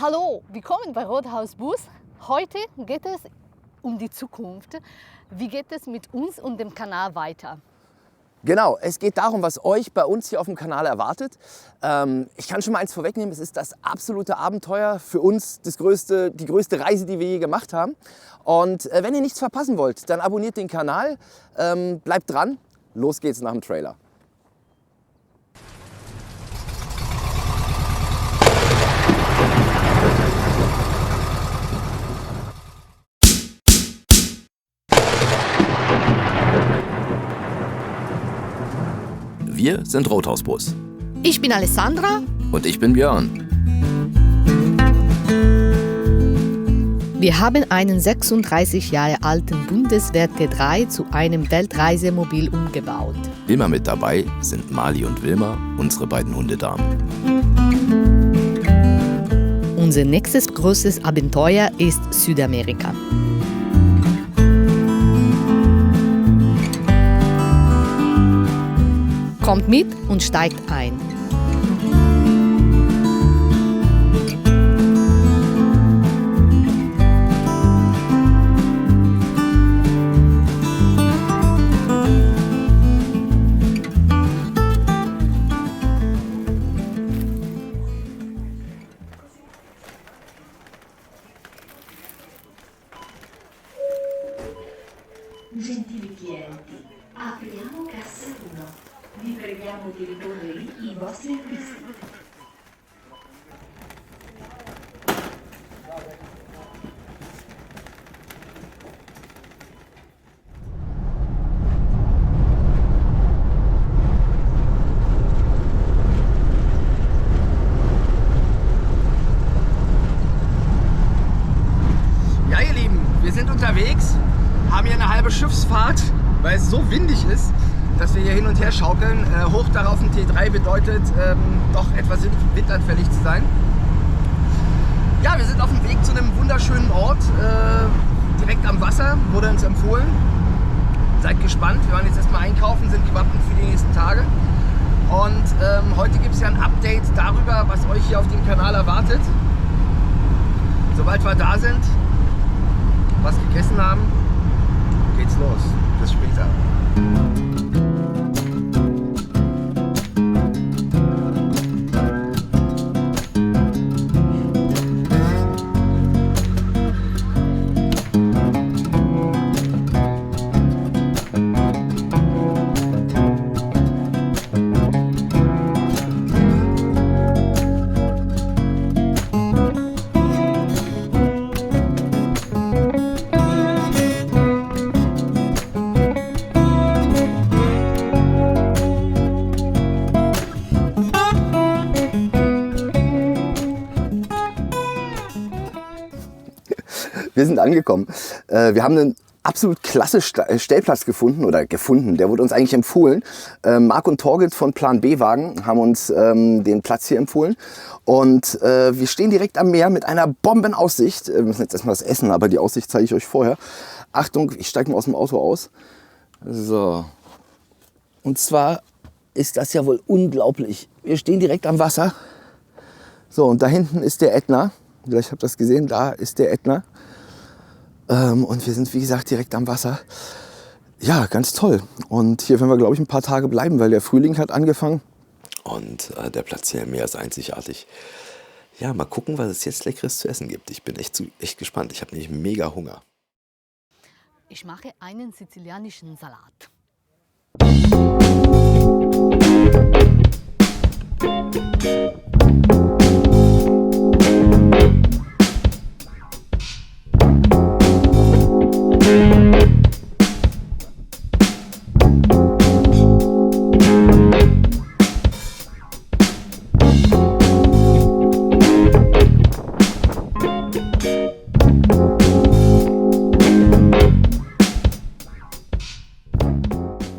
Hallo, willkommen bei Rothaus Bus. Heute geht es um die Zukunft. Wie geht es mit uns und dem Kanal weiter? Genau, es geht darum, was euch bei uns hier auf dem Kanal erwartet. Ich kann schon mal eins vorwegnehmen, es ist das absolute Abenteuer, für uns die größte Reise, die wir je gemacht haben. Und wenn ihr nichts verpassen wollt, dann abonniert den Kanal, bleibt dran, los geht's nach dem Trailer. Wir sind Rothaus Bus. Ich bin Alessandra. Und ich bin Björn. Wir haben einen 36 Jahre alten Bundeswehr T3 zu einem Weltreisemobil umgebaut. Immer mit dabei sind Mali und Wilma, unsere beiden Hundedamen. Unser nächstes großes Abenteuer ist Südamerika. Kommt mit und steigt ein. Gentili clienti, apriamo cassa 1. Vi preghiamo di riporre lì i vostri acquisti. Ja, ihr Lieben, wir sind unterwegs, haben hier eine halbe Schiffsfahrt, weil es so windig ist, dass wir hier hin und her schaukeln. Hoch darauf ein T3 bedeutet, doch etwas windanfällig zu sein. Ja, wir sind auf dem Weg zu einem wunderschönen Ort, direkt am Wasser, wurde uns empfohlen. Seid gespannt, wir waren jetzt erstmal einkaufen, sind gewappnet für die nächsten Tage. Und heute gibt es ja ein Update darüber, was euch hier auf dem Kanal erwartet. Sobald wir da sind, was gegessen haben, geht's los. Bis später. Wir sind angekommen. Wir haben einen absolut klasse Stellplatz gefunden, der wurde uns eigentlich empfohlen. Marc und Torgit von Plan B Wagen haben uns den Platz hier empfohlen. Und wir stehen direkt am Meer mit einer Bombenaussicht. Wir müssen jetzt erstmal was essen, aber die Aussicht zeige ich euch vorher. Achtung, ich steige mal aus dem Auto aus. So. Und zwar ist das ja wohl unglaublich. Wir stehen direkt am Wasser. So, und da hinten ist der Ätna. Vielleicht habt ihr das gesehen, da ist der Ätna. Und wir sind, wie gesagt, direkt am Wasser. Ja, ganz toll. Und hier werden wir, glaube ich, ein paar Tage bleiben, weil der Frühling hat angefangen. Und der Platz hier im Meer ist einzigartig. Ja, mal gucken, was es jetzt Leckeres zu essen gibt. Ich bin echt gespannt. Ich habe nämlich mega Hunger. Ich mache einen sizilianischen Salat.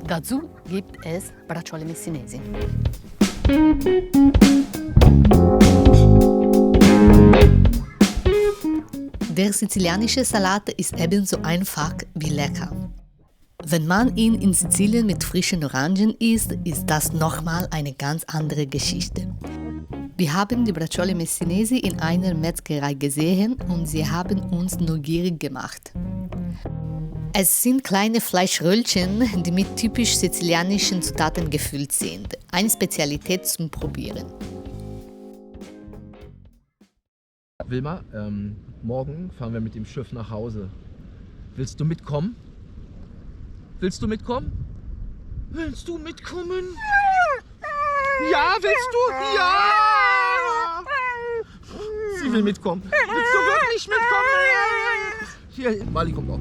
Dazu gibt es Bracciole Messinesi. Der sizilianische Salat ist ebenso einfach wie lecker. Wenn man ihn in Sizilien mit frischen Orangen isst, ist das nochmal eine ganz andere Geschichte. Wir haben die Bracciole Messinesi in einer Metzgerei gesehen und sie haben uns neugierig gemacht. Es sind kleine Fleischröllchen, die mit typisch sizilianischen Zutaten gefüllt sind. Eine Spezialität zum Probieren. Wilma, morgen fahren wir mit dem Schiff nach Hause. Willst du mitkommen? Willst du mitkommen? Willst du mitkommen? Ja, willst du? Ja! Sie will mitkommen. Willst du wirklich mitkommen? Hier, Mali kommt auch.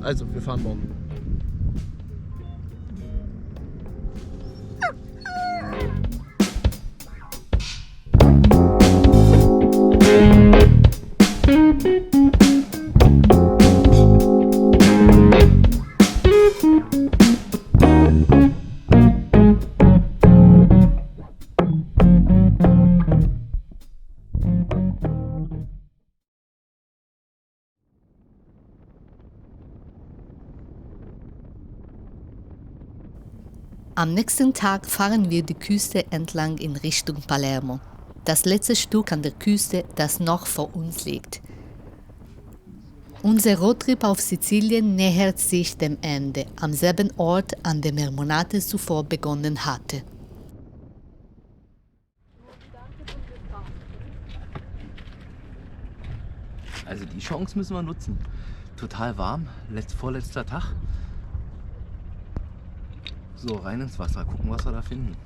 Also, wir fahren morgen. Am nächsten Tag fahren wir die Küste entlang in Richtung Palermo. Das letzte Stück an der Küste, das noch vor uns liegt. Unser Roadtrip auf Sizilien nähert sich dem Ende, am selben Ort, an dem er Monate zuvor begonnen hatte. Also die Chance müssen wir nutzen. Total warm, vorletzter Tag. So, rein ins Wasser, gucken, was wir da finden.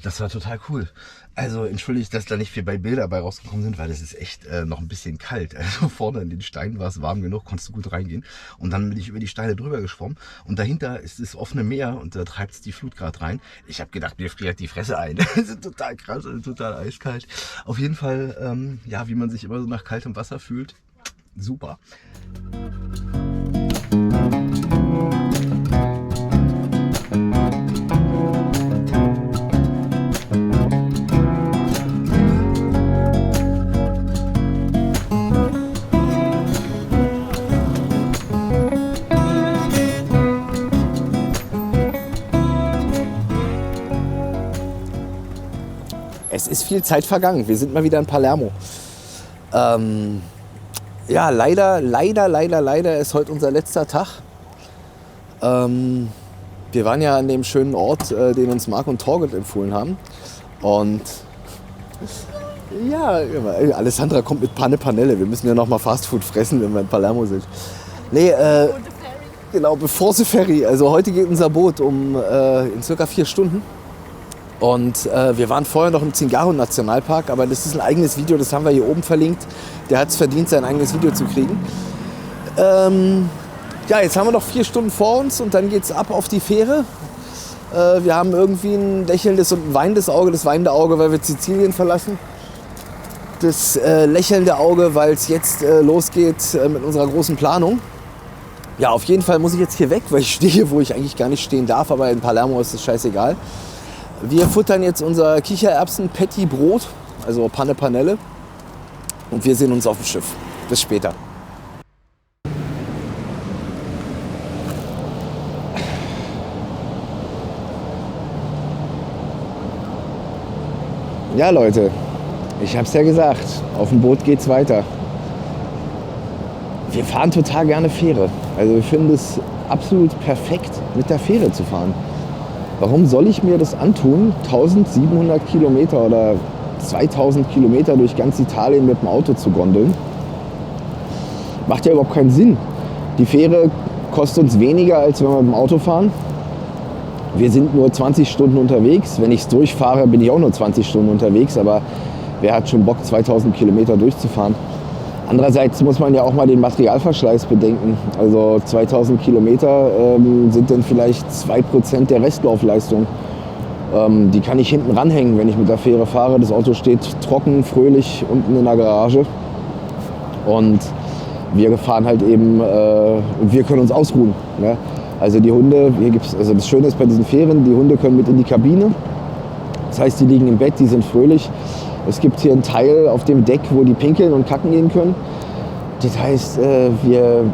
Das war total cool. Also entschuldigt, dass da nicht viel bei Bilder bei rausgekommen sind, weil es ist echt noch ein bisschen kalt. Also vorne an den Steinen war es warm genug, konntest du gut reingehen. Und dann bin ich über die Steine drüber geschwommen und dahinter ist das offene Meer und da treibt es die Flut gerade rein. Ich habe gedacht, mir friert die Fresse ein. Das ist total krass, total eiskalt. Auf jeden Fall, ja, wie man sich immer so nach kaltem Wasser fühlt, super. Es ist viel Zeit vergangen. Wir sind mal wieder in Palermo. Ja, leider ist heute unser letzter Tag. Wir waren ja an dem schönen Ort, den uns Marc und Torget empfohlen haben. Und ja, Alessandra kommt mit Panelle. Wir müssen ja noch mal Fastfood fressen, wenn wir in Palermo sind. Nee, genau, bevor the Ferry. Also heute geht unser Boot in circa 4 Stunden. Und wir waren vorher noch im Zingaro-Nationalpark, aber das ist ein eigenes Video, das haben wir hier oben verlinkt. Der hat es verdient, sein eigenes Video zu kriegen. Ja, jetzt haben wir noch 4 Stunden vor uns und dann geht's ab auf die Fähre. Wir haben irgendwie ein lächelndes und ein weinendes Auge. Das weinende Auge, weil wir Sizilien verlassen. Das lächelnde Auge, weil es jetzt losgeht mit unserer großen Planung. Ja, auf jeden Fall muss ich jetzt hier weg, weil ich stehe, wo ich eigentlich gar nicht stehen darf, aber in Palermo ist es scheißegal. Wir futtern jetzt unser Kichererbsen-Patty-Brot, also Panelle. Und wir sehen uns auf dem Schiff. Bis später. Ja, Leute, ich hab's ja gesagt, auf dem Boot geht's weiter. Wir fahren total gerne Fähre. Also wir finden es absolut perfekt, mit der Fähre zu fahren. Warum soll ich mir das antun, 1700 Kilometer oder 2000 Kilometer durch ganz Italien mit dem Auto zu gondeln? Macht ja überhaupt keinen Sinn. Die Fähre kostet uns weniger, als wenn wir mit dem Auto fahren. Wir sind nur 20 Stunden unterwegs. Wenn ich es durchfahre, bin ich auch nur 20 Stunden unterwegs. Aber wer hat schon Bock, 2000 Kilometer durchzufahren? Andererseits muss man ja auch mal den Materialverschleiß bedenken. Also 2000 Kilometer sind dann vielleicht 2% der Restlaufleistung. Die kann ich hinten ranhängen, wenn ich mit der Fähre fahre. Das Auto steht trocken, fröhlich unten in der Garage. Und wir fahren halt eben, wir können uns ausruhen. Ne? Also die Hunde, hier gibt's, also das Schöne ist bei diesen Fähren, die Hunde können mit in die Kabine. Das heißt, die liegen im Bett, die sind fröhlich. Es gibt hier einen Teil auf dem Deck, wo die pinkeln und kacken gehen können. Das heißt, wir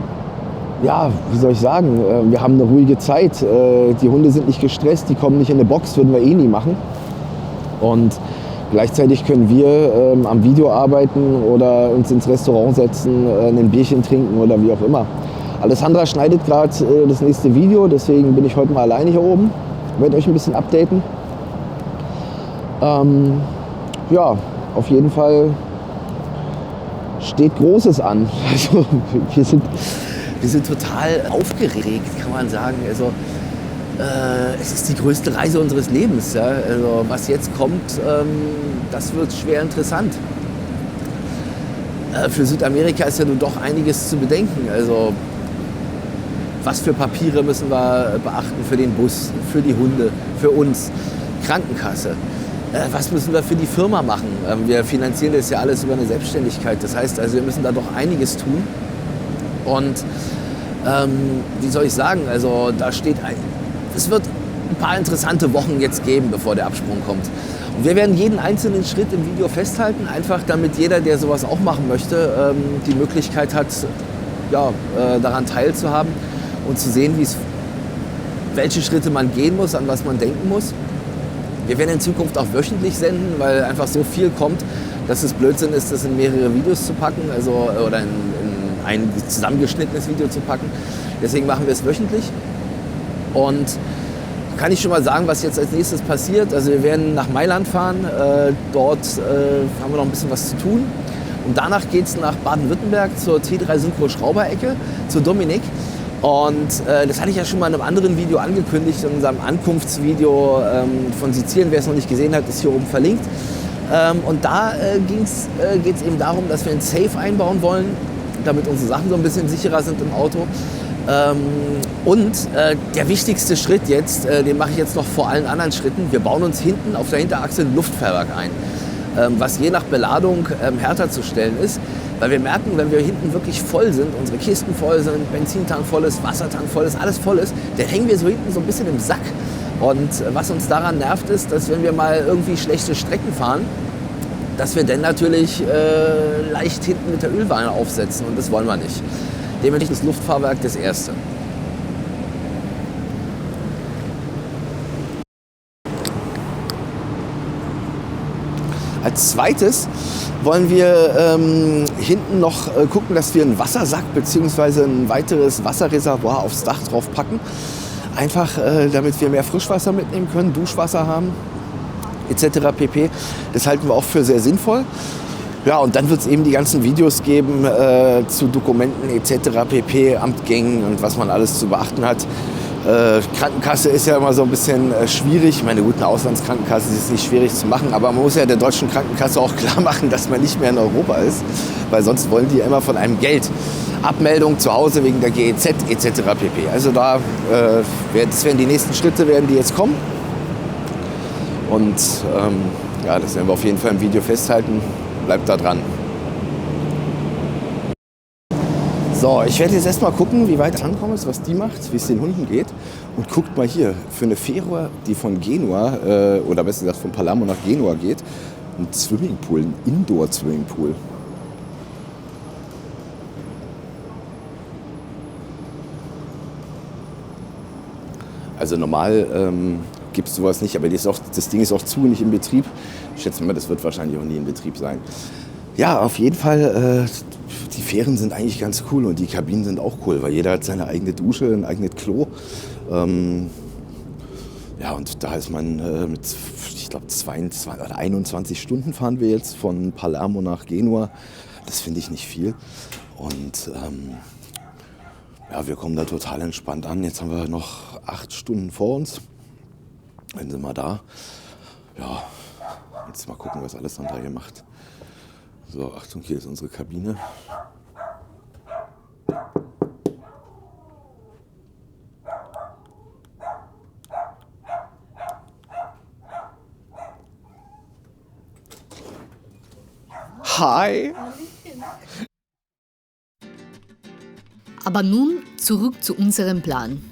haben eine ruhige Zeit. Die Hunde sind nicht gestresst, die kommen nicht in eine Box, würden wir eh nie machen. Und gleichzeitig können wir am Video arbeiten oder uns ins Restaurant setzen, ein Bierchen trinken oder wie auch immer. Alessandra schneidet gerade das nächste Video, deswegen bin ich heute mal alleine hier oben. Ich werde euch ein bisschen updaten. Ja, auf jeden Fall steht Großes an. Also wir sind total aufgeregt, kann man sagen. Also es ist die größte Reise unseres Lebens. Ja? Also was jetzt kommt, das wird schwer interessant. Für Südamerika ist ja nun doch einiges zu bedenken. Also was für Papiere müssen wir beachten für den Bus, für die Hunde, für uns, Krankenkasse. Was müssen wir für die Firma machen? Wir finanzieren das ja alles über eine Selbstständigkeit. Das heißt, also wir müssen da doch einiges tun. Und wie soll ich sagen, also da steht, es wird ein paar interessante Wochen jetzt geben, bevor der Absprung kommt. Und wir werden jeden einzelnen Schritt im Video festhalten, einfach damit jeder, der sowas auch machen möchte, die Möglichkeit hat, ja, daran teilzuhaben und zu sehen, welche Schritte man gehen muss, an was man denken muss. Wir werden in Zukunft auch wöchentlich senden, weil einfach so viel kommt, dass es Blödsinn ist, das in mehrere Videos zu packen, also, oder in ein zusammengeschnittenes Video zu packen. Deswegen machen wir es wöchentlich. Und kann ich schon mal sagen, was jetzt als nächstes passiert. Also wir werden nach Mailand fahren, dort haben wir noch ein bisschen was zu tun. Und danach geht es nach Baden-Württemberg zur T3 Synchro Schrauberecke, zu Dominik. Und das hatte ich ja schon mal in einem anderen Video angekündigt, in unserem Ankunftsvideo von Sizilien. Wer es noch nicht gesehen hat, ist hier oben verlinkt. Und da geht es eben darum, dass wir ein Safe einbauen wollen, damit unsere Sachen so ein bisschen sicherer sind im Auto. Und der wichtigste Schritt jetzt, den mache ich jetzt noch vor allen anderen Schritten, wir bauen uns hinten auf der Hinterachse ein Luftfahrwerk ein, was je nach Beladung härter zu stellen ist. Weil wir merken, wenn wir hinten wirklich voll sind, unsere Kisten voll sind, Benzintank voll ist, Wassertank voll ist, alles voll ist, dann hängen wir so hinten so ein bisschen im Sack. Und was uns daran nervt ist, dass wenn wir mal irgendwie schlechte Strecken fahren, dass wir dann natürlich leicht hinten mit der Ölwanne aufsetzen und das wollen wir nicht. Dementsprechend ist das Luftfahrwerk das Erste. Als zweites wollen wir hinten noch gucken, dass wir einen Wassersack bzw. ein weiteres Wasserreservoir aufs Dach drauf packen. Einfach damit wir mehr Frischwasser mitnehmen können, Duschwasser haben etc. pp. Das halten wir auch für sehr sinnvoll. Ja, und dann wird es eben die ganzen Videos geben zu Dokumenten etc. pp, Amtgängen und was man alles zu beachten hat. Krankenkasse ist ja immer so ein bisschen schwierig. Meine guten Auslandskrankenkasse ist nicht schwierig zu machen, aber man muss ja der deutschen Krankenkasse auch klar machen, dass man nicht mehr in Europa ist, weil sonst wollen die ja immer von einem Geld. Abmeldung zu Hause wegen der GEZ etc. pp. Also das werden die nächsten Schritte, die jetzt kommen. Und ja, das werden wir auf jeden Fall im Video festhalten. Bleibt da dran. So, ich werde jetzt erstmal gucken, wie weit es ankommen ist, was die macht, wie es den Hunden geht. Und guckt mal hier, für eine Fähre, die von Genua, oder besser gesagt von Palermo nach Genua geht, ein Swimmingpool, ein Indoor-Swimmingpool. Also normal gibt es sowas nicht, aber das Ding ist auch zu, nicht in Betrieb. Ich schätze mal, das wird wahrscheinlich auch nie in Betrieb sein. Ja, auf jeden Fall, die Fähren sind eigentlich ganz cool und die Kabinen sind auch cool, weil jeder hat seine eigene Dusche, ein eigenes Klo. Ja, und da ist man mit, ich glaube, 22 oder 21 Stunden fahren wir jetzt von Palermo nach Genua. Das finde ich nicht viel. Und Ja, wir kommen da total entspannt an. Jetzt haben wir noch 8 Stunden vor uns. Dann sind wir da. Ja, jetzt mal gucken, was Alessandra hier macht. So, Achtung, hier ist unsere Kabine. Hi! Aber nun zurück zu unserem Plan.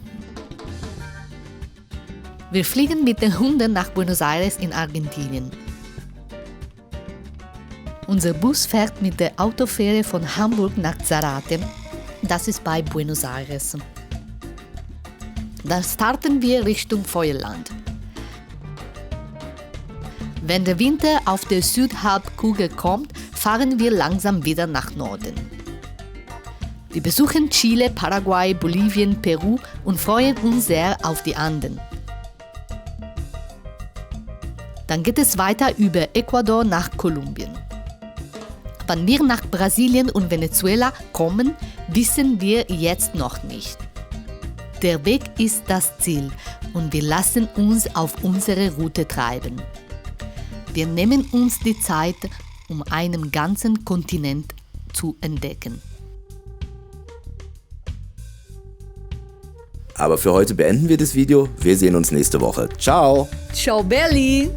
Wir fliegen mit den Hunden nach Buenos Aires in Argentinien. Unser Bus fährt mit der Autofähre von Hamburg nach Zárate, das ist bei Buenos Aires. Dann starten wir Richtung Feuerland. Wenn der Winter auf der Südhalbkugel kommt, fahren wir langsam wieder nach Norden. Wir besuchen Chile, Paraguay, Bolivien, Peru und freuen uns sehr auf die Anden. Dann geht es weiter über Ecuador nach Kolumbien. Wann wir nach Brasilien und Venezuela kommen, wissen wir jetzt noch nicht. Der Weg ist das Ziel und wir lassen uns auf unsere Route treiben. Wir nehmen uns die Zeit, um einen ganzen Kontinent zu entdecken. Aber für heute beenden wir das Video. Wir sehen uns nächste Woche. Ciao! Ciao, Belly!